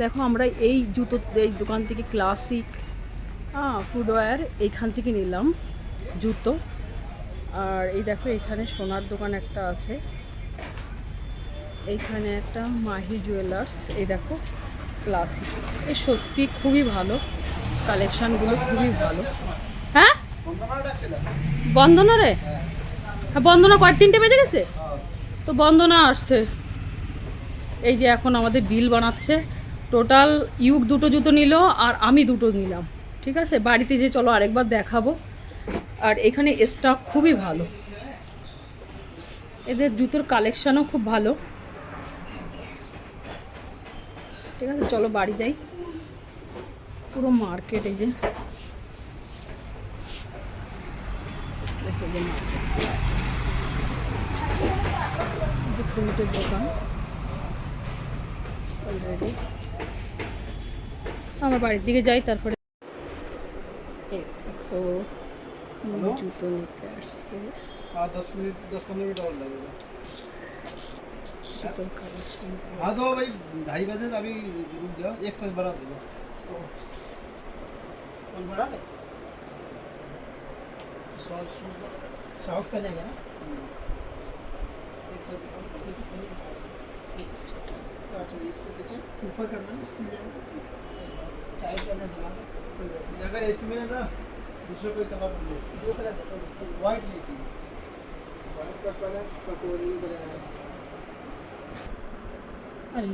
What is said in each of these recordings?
দেখো আমরা এই জুতো এই দোকান থেকে ক্লাসিক ফুটওয়্যার এইখান থেকে নিলাম জুতো। আর এই দেখো এখানে সোনার দোকান একটা আছে, এইখানে একটা মাহি জুয়েলার্স। এই দেখো ক্লাসিক, এ সত্যি খুবই ভালো, কালেকশানগুলো খুবই ভালো। হ্যাঁ বন্দনা রে, হ্যাঁ বন্দনা কয়েক 3টে বেজে গেছে তো বন্দনা আসছে। এই যে এখন আমাদের বিল বানাচ্ছে। টোটাল ইউক 2টো জুতো নিল আর আমি 2টো নিলাম। ঠিক আছে, বাড়িতে যে চলো আরেকবার দেখাবো। আর এখানে স্টাফ খুবই ভালো, এদের জুতোর কালেকশানও খুব ভালো। ঠিক আছে চলো বাড়ি যাই। পুরো মার্কেট এই যে ফ্রুটের দোকান অলরেডি। আমার বাড়ির দিকে যাই, তারপরে দেখো জুতো নিতে আসছে। 10-15 मिनट और लगेगा। जूतों कलेक्शन। हाँ तो भाई 2:30 बजे अभी रुक जाओ, एक साथ बढ़ा देगा। कौन बढ़ा दे? शॉर्ट पहनेगा ना? एक साथ इसको पीछे ऊपर करना है, इसको टाइट करना दबा दो। अगर इसमें ना दूसरा कोई कलर नहीं, दो कलर देखो, व्हाइट नहीं चाहिए, व्हाइट का कलर पटोरी कलर है। আর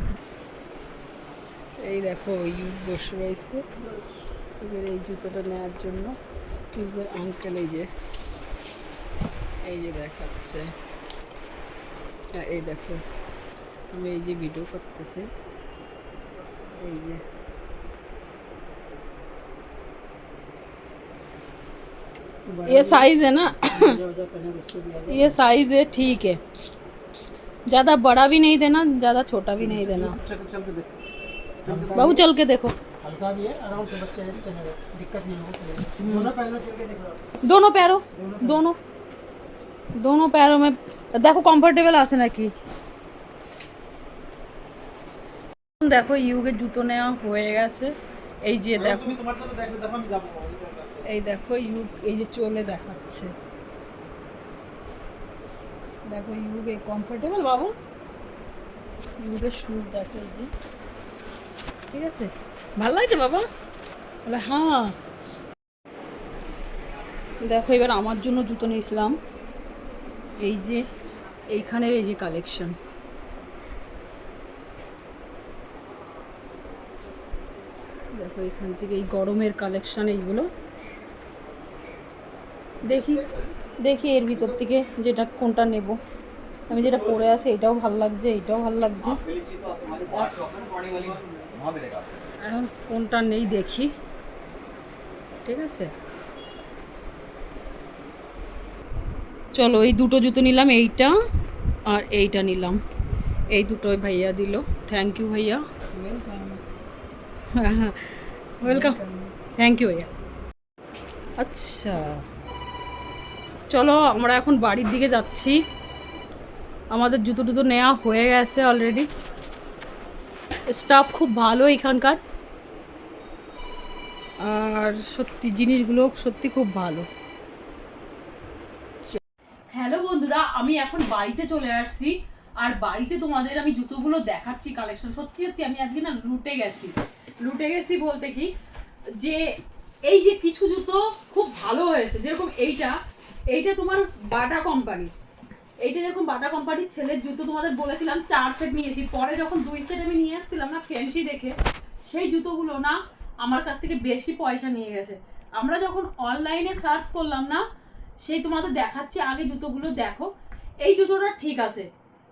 এই দেখো ইউক বসে রয়েছে এবার এই জুতোটা নেওয়ার জন্য। ইউকের আঙ্কেল এই যে দেখাচ্ছে। আর এই দেখো আমি এই যে ভিডিও করতেছে, এই যে ये साइज है ना ये साइज है, ठीक है। ज़्यादा बड़ा भी नहीं देना, ज़्यादा छोटा भी नहीं देना। चल के देखो, बाबू चल के देखो, हल्का भी है, आराम से बच्चे चलेगा, दिक्कत नहीं होगा, दोनों पैरों चल के देखो, दोनों पैरों दोनों पैरों में देखो कम्फर्टेबल आसे ना कि। দেখো ইউকের জুতো নেওয়া হয়ে গেছে। এই যে দেখো তুমি তোমার জন্য দেখো, দেখো আমি যাব ওই কাছে। এই দেখো ইউক এই যে চলে দেখাচ্ছে। দেখো ইউকে কমফোর্টেবল বাবু, ইউকের শুজ দেখো এই যে, ঠিক আছে ভালো লাগছে বাবা? বলে হ্যাঁ। দেখো এবার আমার জন্য জুতো নিয়েছিলাম, এই যে এইখানের এই যে কালেকশন। দেখো এখান থেকে এই গরমের কালেকশন এইগুলো। দেখি এর ভিতর থেকে যেটা কোনটা নেব। আমি যেটা পরে আছি এটাও ভালো লাগছে, এটাও ভালো লাগছে, এখন কোনটা নেই দেখি। ঠিক আছে চলো এই 2টো জুতো নিলাম, এইটা আর এইটা নিলাম। এই দুটোই ভাইয়া দিল, থ্যাংক ইউ ভাইয়া। হ্যাঁ ওয়েলকাম, থ্যাংক ইউ ভাইয়া। আচ্ছা চলো আমরা এখন বাড়ির দিকে যাচ্ছি। আমাদের জুতো টুতো নেওয়া হয়ে গেছে অলরেডি। স্টাফ খুব ভালো এখানকার, আর সত্যি জিনিসগুলো সত্যি খুব ভালো। হ্যালো বন্ধুরা, আমি এখন বাড়িতে চলে আসছি। আর বাড়িতে তোমাদের আমি জুতোগুলো দেখাচ্ছি কালেকশন। সত্যি সত্যি আমি আজকে না লুটে গেছি বলতে কি, যে এই যে কিছু জুতো খুব ভালো হয়েছে। যেরকম এইটা তোমার বাটা কোম্পানির, এইটা যেরকম বাটা কোম্পানির ছেলের জুতো তোমাদের বলেছিলাম 4 সেট নিয়েছি। পরে যখন 2 সেট আমি নিয়ে আসছিলাম না ফ্যান্সি দেখে, সেই জুতোগুলো না আমার কাছ থেকে বেশি পয়সা নিয়ে গেছে। আমরা যখন অনলাইনে সার্চ করলাম না, সেই তোমাদের দেখাচ্ছি আগে জুতোগুলো দেখো। এই জুতোটা ঠিক আছে,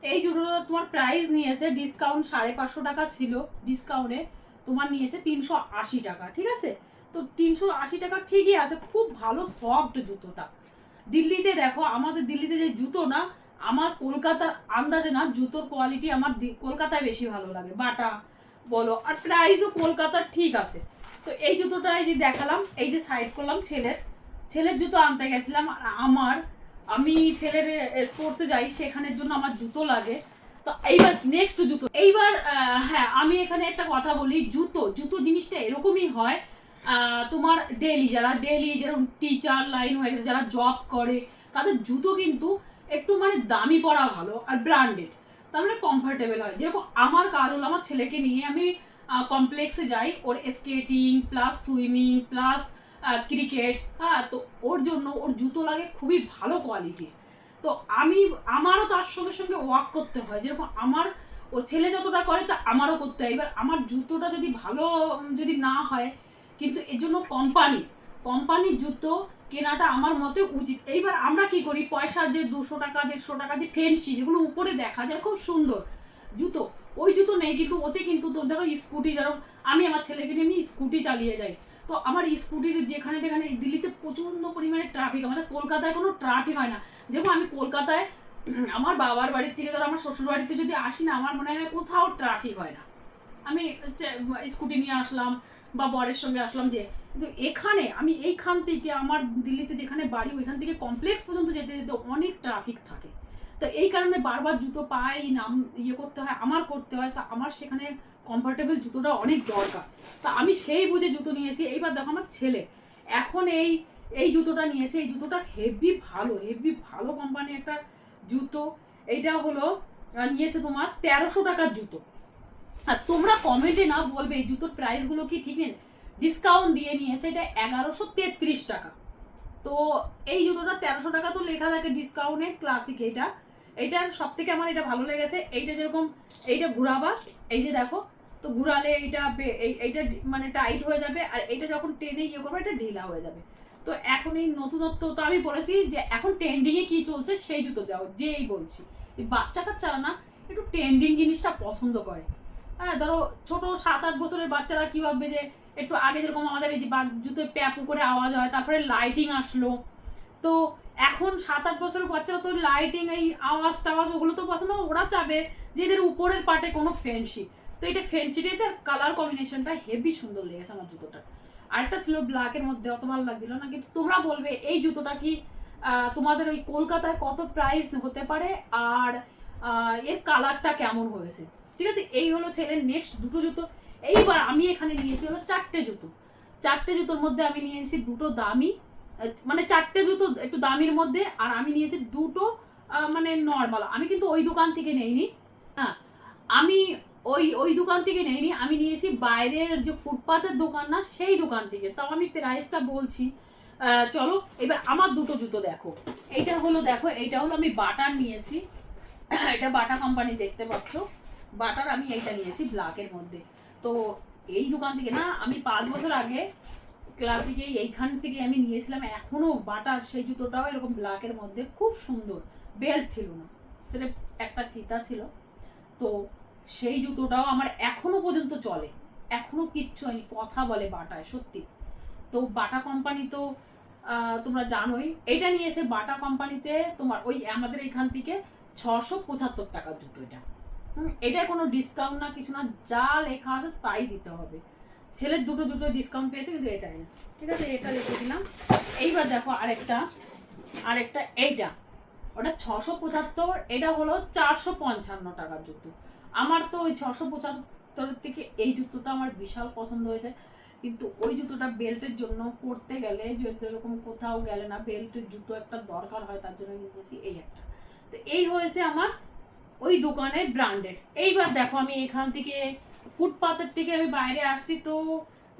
এই জুতোটা তোমার প্রাইস নিয়েছে ডিসকাউন্ট 550 টাকা ছিল, ডিসকাউন্টে তোমার নিয়েছে 380 টাকা। ঠিক আছে, তো 380 টাকা ঠিকই আছে, খুব ভালো সফট জুতোটা। দিল্লিতে দেখো, আমাদের দিল্লিতে যে জুতো না, আমার কলকাতার আন্দাজে না জুতোর কোয়ালিটি আমার কলকাতায় বেশি ভালো লাগে, বাটা বলো, আর প্রাইসও কলকাতার ঠিক আছে। তো এই জুতোটা এই যে দেখালাম, এই যে সাইড করলাম, ছেলের জুতো আনতে গেছিলাম। আর আমি ছেলের স্পোর্টসে যাই, সেখানের জন্য আমার জুতো লাগে। তো এইবার নেক্সট জুতো, এইবার হ্যাঁ আমি এখানে একটা কথা বলি, জুতো জিনিসটা এরকমই হয়, তোমার ডেলি যেরকম টিচার লাইন হয়ে গেছে, যারা জব করে, তাদের জুতো কিন্তু একটু মানে দামি পরা ভালো আর ব্র্যান্ডেড, তার মানে কমফোর্টেবল হয়। যেরকম আমার কাজ হলো, আমার ছেলেকে নিয়ে আমি কমপ্লেক্সে যাই, ওর skating plus swimming plus cricket, হ্যাঁ, তো ওর জন্য ওর জুতো লাগে খুবই ভালো কোয়ালিটির। তো আমারও তার সঙ্গে সঙ্গে ওয়ার্ক করতে হয়, যেরকম আমার ও ছেলে যতটা করে তা আমারও করতে হয়। এবার আমার জুতোটা যদি ভালো যদি না হয়, কিন্তু এর জন্য কোম্পানির জুতো কেনাটা আমার মতে উচিত। এইবার আমরা কি করি, পয়সার যে 200 টাকা 150 টাকা যে ফেন্সি, যেগুলো উপরে দেখা যায় খুব সুন্দর জুতো, ওই জুতো নেই, কিন্তু ওতে কিন্তু ধরো স্কুটি, ধরো আমি আমার ছেলেকে নিয়ে আমি স্কুটি চালিয়ে যাই, তো আমার স্কুটির যেখানে দিল্লিতে প্রচণ্ড পরিমাণে ট্রাফিক, আমাদের কলকাতায় কোনো ট্রাফিক হয় না। দেখো আমি কলকাতায় আমার বাবার বাড়ির থেকে ধরো আমার শ্বশুর বাড়িতে যদি আসি না, আমার মনে হয় কোথাও ট্রাফিক হয় না, আমি স্কুটি নিয়ে আসলাম বা বরের সঙ্গে আসলাম যে। কিন্তু এখানে আমি এইখান থেকে আমার দিল্লিতে যেখানে বাড়ি ওইখান থেকে কমপ্লেক্স পর্যন্ত যেতে যেতে অনেক ট্রাফিক থাকে, তো এই কারণে বারবার জুতো পাই নাম করতে হয়, আমার করতে হয়, তা আমার সেখানে কমফোর্টেবল জুতোটা অনেক দরকার, তা আমি সেই বুঝে জুতো নিয়েছি। এইবার দেখো আমার ছেলে এখন এই জুতোটা নিয়েছে, এই জুতোটা হেভি ভালো কোম্পানির একটা জুতো। এইটা হলো নিয়েছে তোমার 1300 টাকার জুতো। আর তোমরা কমেন্টে না বলবে এই জুতোর প্রাইসগুলো কি ঠিক নেই, ডিসকাউন্ট দিয়ে নিয়েছে, এটা 1133 টাকা। তো এই জুতোটা 1300 টাকা তো লেখা থাকে ডিসকাউন্টে, ক্লাসিক এইটার সব থেকে আমার এটা ভালো লেগেছে। এইটা যেরকম এইটা ঘুরাবা, এই যে দেখো, তো ঘুরালে এইটা মানে টাইট হয়ে যাবে, আর এটা যখন টেনে করবে এটা ঢিলা হয়ে যাবে। তো এখন এই নতুনত্ব, তো আমি বলেছি যে এখন ট্রেন্ডিংয়ে কি চলছে সেই জুতো দাও, যেই বলছি এই বাচ্চা কাচ্চারা না একটু ট্রেন্ডিং জিনিসটা পছন্দ করে। হ্যাঁ, ধরো ছোট 7-8 বছরের বাচ্চারা কি ভাববে যে একটু আগে যেরকম আমাদের এই যে জুতোয় প্যাপু করে আওয়াজ হয়, তারপরে লাইটিং আসলো, তো এখন 7-8 বছরের বাচ্চারা তো লাইটিং এই আওয়াজ টাওয়াজ ওগুলো তো পছন্দ, ওরা চাবে যে এদের উপরের পার্টে কোনো ফ্যান্সি, তো এটা ফ্যান্সি দিয়েছে, কালার কম্বিনেশনটা হেভি সুন্দর লেগেছে আমার জুতোটা। আরেকটা ছিল ব্ল্যাকের মধ্যে, অত ভালো লাগছিল না, কিন্তু তোমরা বলবে এই জুতোটা কি তোমাদের ওই কলকাতায় কত প্রাইস হতে পারে, আর এর কালারটা কেমন হয়েছে। ঠিক আছে, এই হলো ছেলের নেক্সট দুটো জুতো। এইবার আমি এখানে নিয়েছি হলো 4টে জুতো। 4টে জুতোর মধ্যে আমি নিয়েছি দুটো দামি, মানে 4টে জুতো একটু দামির মধ্যে, আর আমি নিয়েছি দুটো মানে নর্মাল। আমি কিন্তু ওই দোকান থেকে নেইনি, হ্যাঁ আমি ওই দোকান থেকে নেইনি, আমি নিয়েছি বাইরের যে ফুটপাতের দোকান না সেই দোকান থেকে, তাও আমি প্রাইসটা বলছি। চলো এবার আমার দুটো জুতো দেখো। এইটা হলো দেখো, এইটা হলো আমি বাটার নিয়েছি, এটা বাটা কোম্পানি দেখতে পাচ্ছ, বাটার আমি এইটা নিয়েছি ব্ল্যাকের মধ্যে। তো এই দোকান থেকে না আমি 5 বছর আগে ক্লাসিকে এইখান থেকে আমি নিয়েছিলাম, এখনো বাটার সেই জুতোটাও এরকম ব্ল্যাকের মধ্যে খুব সুন্দর, বেল্ট ছিল না, স্রেফ একটা ফিতা ছিল। তো সেই জুতোটাও আমার এখনো পর্যন্ত চলে, এখনো কিচ্ছু হয়নি, কথা বলে বাটায় সত্যি। তো বাটা কোম্পানি তো তোমরা জানোই, এটা নিয়েছে বাটা কোম্পানিতে তোমার ওই আমাদের এখান থেকে 675 টাকার জুতো। এটা কোনো ডিসকাউন্ট না কিছু না, যা লেখা আছে তাই দিতে হবে। ছেলের দুটো ডিসকাউন্ট পেয়েছে, কিন্তু এটাই না। ঠিক আছে, এটা লিখে দিলাম। এইবার দেখো আরেকটা এইটা, ওটা 675, এটা হলো 455 টাকার জুতো। আমার তো ওই 675 থেকে এই জুতোটা আমার বিশাল পছন্দ হয়েছে, কিন্তু ওই জুতোটা বেল্টের জন্য পরতে গেলে, যদি এরকম কোথাও গেলে না বেল্টের জুতো একটা দরকার হয়, তার জন্য নিয়েছি এই একটা। তো এই হয়েছে আমার ওই দোকানের ব্র্যান্ডেড। এইবার দেখো আমি এখান থেকে ফুটপাতের থেকে আমি বাইরে আসছি, তো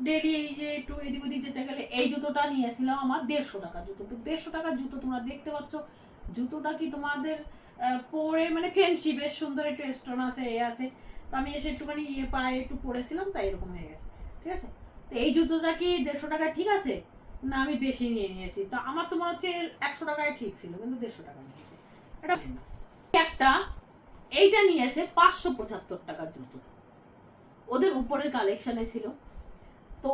ডেলি এই যে একটু এদিক ওদিক যেতে গেলে এই জুতোটা নিয়েছিলাম আমার 150 টাকার জুতো। তো 150 টাকার জুতো তোমরা দেখতে পাচ্ছ, জুতোটা কি তোমাদের পরে মানে ফ্যান্সি, বেশ সুন্দর, একটু স্টোন আছে এ আছে, তো আমি এসে একটুখানি পায়ে একটু পরেছিলাম, তাই এরকম হয়ে গেছে। ঠিক আছে, তো এই জুতোটা কি 150 টাকা ঠিক আছে না আমি বেশি নিয়ে নিয়েছি? তো আমার তো মনে হচ্ছে 100 টাকায় ঠিক ছিল, কিন্তু 150 টাকা নিয়েছে। এটা একটা এইটা নিয়েছে 575 টাকার জুতো, ওদের উপরের কালেকশনে ছিল। তো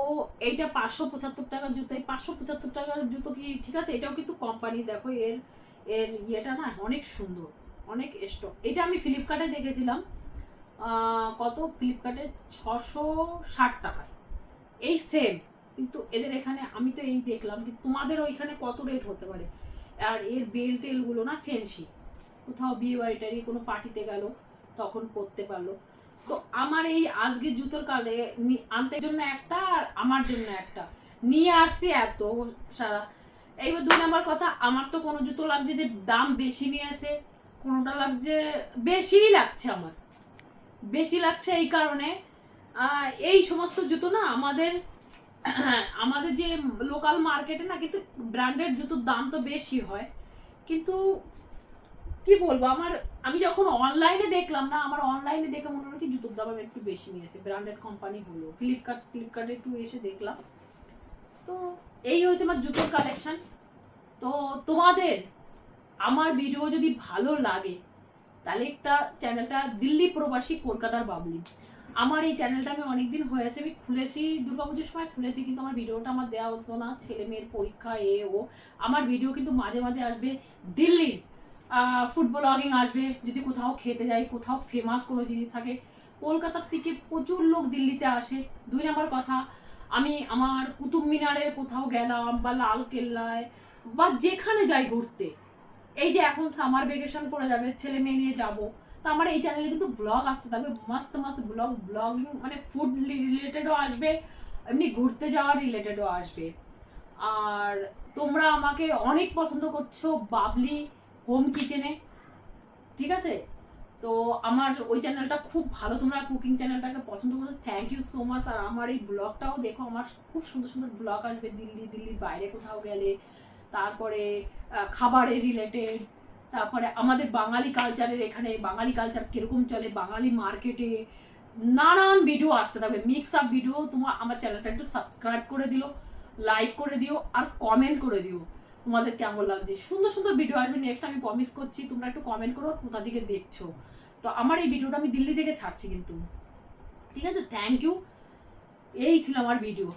এইটা 575 টাকার জুতো, এই 575 টাকার জুতো কি ঠিক আছে? এটাও কিন্তু কোম্পানি, দেখো এর ইয়েটা না অনেক সুন্দর, অনেক স্টক। এটা আমি ফ্লিপকার্টে দেখেছিলাম, কত ফ্লিপকার্টে 660 টাকায় এই সেম, কিন্তু এদের এখানে আমি তো এই দেখলাম, কিন্তু তোমাদের ওইখানে কত রেট হতে পারে। আর এর বেল টেলগুলো না ফ্যান্সি, কোথাও বিয়ে বাড়িটারি কোনো পার্টিতে গেল তখন পরতে পারলো। তো আমার এই আজকে জুতোর কালে আনতে জন্য একটা আর আমার জন্য একটা নিয়ে আসছি এত সারা। এইবার 2 নম্বর কথা, আমার তো কোনো জুতো লাগছে যে দাম বেশি নিয়ে আসে, কোনোটা লাগছে বেশিই লাগছে, আমার বেশি লাগছে এই কারণে এই সমস্ত জুতো না আমাদের আমাদের যে লোকাল মার্কেটে না কিন্তু ব্র্যান্ডেড জুতোর দাম তো বেশি হয়, কিন্তু কি বলবো আমি যখন অনলাইনে দেখলাম না, আমার অনলাইনে দেখে মনে হলো কি জুতোর দাম একটু বেশি নিয়েছে, ব্র্যান্ডেড কোম্পানি হলো। ফ্লিপকার্টে একটু এসে দেখলাম। তো এই হচ্ছে আমার জুতোর কালেকশন। তো তোমাদের আমার ভিডিও যদি ভালো লাগে তাহলে একটা চ্যানেলটা দিল্লি প্রবাসী কলকাতার বাবলি, আমার এই চ্যানেলটা আমি অনেকদিন হয়েছে আমি খুলেছি, দুর্গাপুজোর সময় খুলেছি, কিন্তু আমার ভিডিওটা আমার দেওয়া হতো না, ছেলে মেয়ের পরীক্ষা ও আমার ভিডিও কিন্তু মাঝে মাঝে আসবে দিল্লির ফুড ব্লগিং আসবে, যদি কোথাও খেতে যাই, কোথাও ফেমাস কোনো জিনিস থাকে। কলকাতার থেকে প্রচুর লোক দিল্লিতে আসে। 2 নম্বর কথা, আমি আমার কুতুব মিনারের কোথাও গেলাম বা লাল কেল্লায় বা যেখানে যাই ঘুরতে, এই যে এখন সামার ভ্যাকেশন পড়ে যাবে, ছেলে মেয়ে নিয়ে যাবো, তো আমার এই চ্যানেলে কিন্তু ব্লগ আসতে থাকবে, মস্ত মস্ত ব্লগিং, মানে ফুড রিলেটেডও আসবে, এমনি ঘুরতে যাওয়ার রিলেটেডও আসবে। আর তোমরা আমাকে অনেক পছন্দ করছো বাবলি হোম কিচেনে, ঠিক আছে? তো আমার ওই চ্যানেলটা খুব ভালো, তোমরা কুকিং চ্যানেলটাকে পছন্দ করছো, থ্যাংক ইউ সো মাচ। আর আমার এই ব্লগটাও দেখো, আমার খুব সুন্দর সুন্দর ব্লগ আসবে দিল্লির বাইরে কোথাও গেলে, তারপরে খাবারের রিলেটেড, তারপরে আমাদের বাঙালি কালচারের, এখানে বাঙালি কালচার কিরকম চলে, বাঙালি মার্কেটে নানান ভিডিও আসতে থাকবে, মিক্স আপ ভিডিও। তোমার আমার চ্যানেলটা একটু সাবস্ক্রাইব করে দিও, লাইক করে দিও, আর কমেন্ট করে দিও তোমাদের কেমন লাগছে। সুন্দর সুন্দর ভিডিও আসবে নেক্সট, আমি প্রমিস করছি। তোমরা একটু কমেন্ট করো কোথা থেকে দেখছো। তো আমার এই ভিডিওটা আমি দিল্লি থেকে ছাড়ছি কিন্তু, ঠিক আছে? Thank you. এই ছিল আমার ভিডিও।